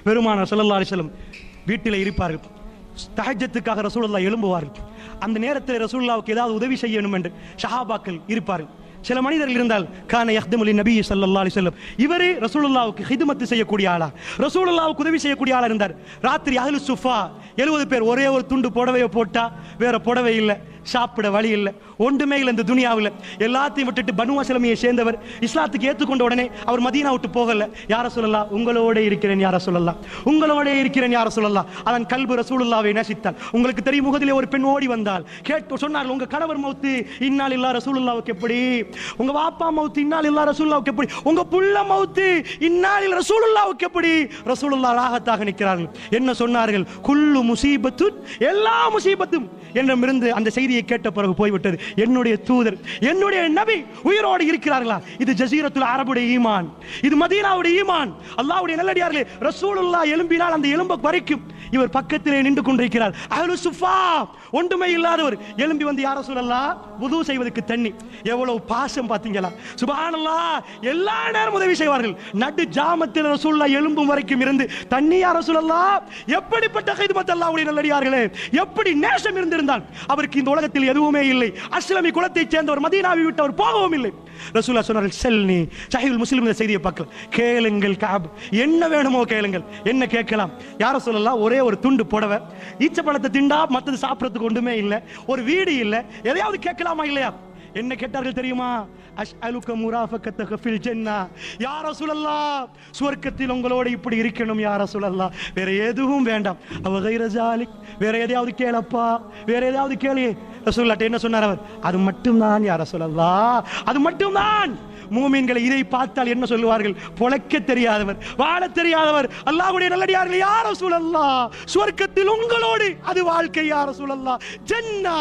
பெருமானார் ஸல்லல்லாஹு அலைஹி வஸல்லம் வீட்டில் இருப்பார்கள். தஹஜ்ஜத்துக்காக ரசூலுல்லாஹ் எழும்புவார்கள். அந்த நேரத்தில் ரசூலுல்லாஹ்வுக்கு ஏதாவது உதவி செய்யணும் என்று ஸஹாபாக்கள் இருப்பார்கள். சில மனிதர்கள் இருந்தால் கான யஹ்துமுலி நபி ஸல்லல்லாஹு அலைஹி வஸல்லம், இவரே ரசூலுல்லாஹ்வுக்கு ஹிதுமத் செய்யக்கூடிய ஆளா, ரசூலுல்லாஹ்வுக்கு உதவி செய்யக்கூடிய ஆளா இருந்தார். ராத்திரி அஹ்லு சுஃபா 70 பேர் ஒரே ஒரு துண்டு புடவையை போட்டா வேற புடவை இல்லை, சாப்பிட வழி இல்லை, ஒன்றுமே இல்லை இந்த துனியாவில். எல்லாத்தையும் விட்டுட்டு பனு அஸ்லமியை சேர்ந்தவர் இஸ்லாத்துக்கு ஏற்றுக்கொண்ட உடனே அவர் மதீனா விட்டு போகல. யார சொல்லலாம், உங்களோட இருக்கிறேன் யார சொல்லலாம், உங்களோட இருக்கிறேன் யார சொல்லலாம். அதன் கல்பு ரசூலுல்லாஹ்வை நேசித்தால். உங்களுக்கு தெரியும், முகதிலே ஒரு பெண் ஓடி வந்தால் கேட்டு சொன்னார்கள், உங்க கணவர் மௌத்து இன்னால் இல்லா ரசூலுல்லாஹ்வுக்கு எப்படி, உங்க வாப்பா மௌத்து இன்னால் இல்லா ரசூலுல்லாஹ்வுக்கு எப்படி, உங்க புள்ள மௌத்து இன்னால் இல்லா ரசூலுல்லாஹ்வுக்கு எப்படி. ரசூலுல்லாஹ் ராகத்தாக நிற்கிறார்கள். என்ன சொன்னார்கள், குல்லு முசீபத்து, எல்லா முசீபத்தும் என்னிடமிருந்து அந்த செய்தியை கேட்ட பிறகு போய்விட்டது. என்னுடைய தூதர், என்னுடைய நபி உயிரோடு இருக்கிறார்களா. இது ஜஸீரத்துல் அரபுடைய ஈமான், இது மதீனாவுடைய ஈமான். அல்லாஹ்வுடைய நல்லடியார்களே, ரசூலுல்லாஹ் எழும்பினால் அந்த எலும்பை பறிக்கும். இவர் பக்கத்திலே நின்று கொண்டிருக்கிறார். அஹ்லு சுஃபா ஒன்றுமே இல்லாதவர் எழும்பி வந்து யார சொல்லலாம், வுது செய்வதற்கு தண்ணி. எவ்வளவு பாசம் பாத்தீங்களா, சுப்ஹானல்லாஹ். எல்லா நேரம் உதவி செய்வார்கள். நடு ஜாமத்தில் ரசூலுல்லாஹ் எழும்பும் வரைக்கும் இருந்து தண்ணி யார சொல்லலாம். எப்படிப்பட்ட ஹிதுமத் அல்லாஹ்வுடைய நல்லடியார்களே, எப்படி நேசம் இருந்திருந்தால் அவருக்கு இந்த உலகத்தில் எதுவுமே இல்லை. அஸ்லமி குலத்தைச் சேர்ந்தவர், மதீனாவை விட்டவர் போகவும் இல்லை. ரசூலுல்லாஹ் சொன்னார்கள், செல்னி சஹீஹுல் முஸ்லிம் இந்த செய்தியை பார்க்கலாம், கேளுங்கள் கஅப், என்ன வேணுமோ கேளுங்கள். என்ன கேட்கலாம் யார சொல்லலாம். ஒரே ஒரு துண்டு புடவை, ஈச்ச பழத்தை திண்டா மற்றது சாப்பிடறதுக்கு ஒன்றுமே இல்லை, ஒரு வீடு இல்லை, எதையாவது கேட்கலாமா இல்லையா. என்ன கேட்டார்கள் தெரியுமா, அஸ்அலுக முராஃபகத்தக ஃபில் ஜன்னah, யா ரசூலல்லாஹ் சுவர்க்கத்தில் உங்களோட இப்படி இருக்கணும் யா ரசூலல்லாஹ், வேற எதுவும் வேண்டாம். அவ கைர ஜாலிக், வேற எதையாவது கேளப்பா, வேற எதையாவது கேளு. ரசூலுல்லாஹ் என்ன சொன்னார் அவர், அது மட்டும்தான் யா ரசூலல்லாஹ், அது மட்டும்தான். மூமின்களை இதை பார்த்தால் என்ன சொல்லுவார்கள், பொழைக்க தெரியாதவர், வாழ தெரியாதவர். அல்லாஹ்வுடைய நல்லடியார்களே, யா ரசூலல்லாஹ் சுவர்க்கத்தில் உங்களோடு அது வாழ்க்கை யா ரசூலல்லாஹ், ஜன்னah,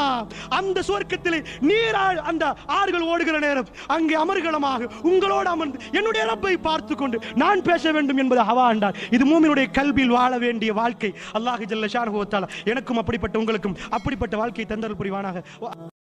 அந்த சுவர்க்கத்தில் நீரால் அந்த ஆறுகள் ஓடுகிற நேரம் அங்கே அமர்கலமாக உங்களோடு அமர்ந்து என்னுடைய ரப்பை பார்த்து கொண்டு நான் பேச வேண்டும் என்பது ஹவா என்றார். இது மூமினுடைய கல்பில் வாழ வேண்டிய வாழ்க்கை. அல்லாஹ் ஜல்ல ஷானஹு வ தஆலா எனக்கும் அப்படிப்பட்ட உங்களுக்கும் அப்படிப்பட்ட வாழ்க்கையை தந்தருள் புரிவானாக.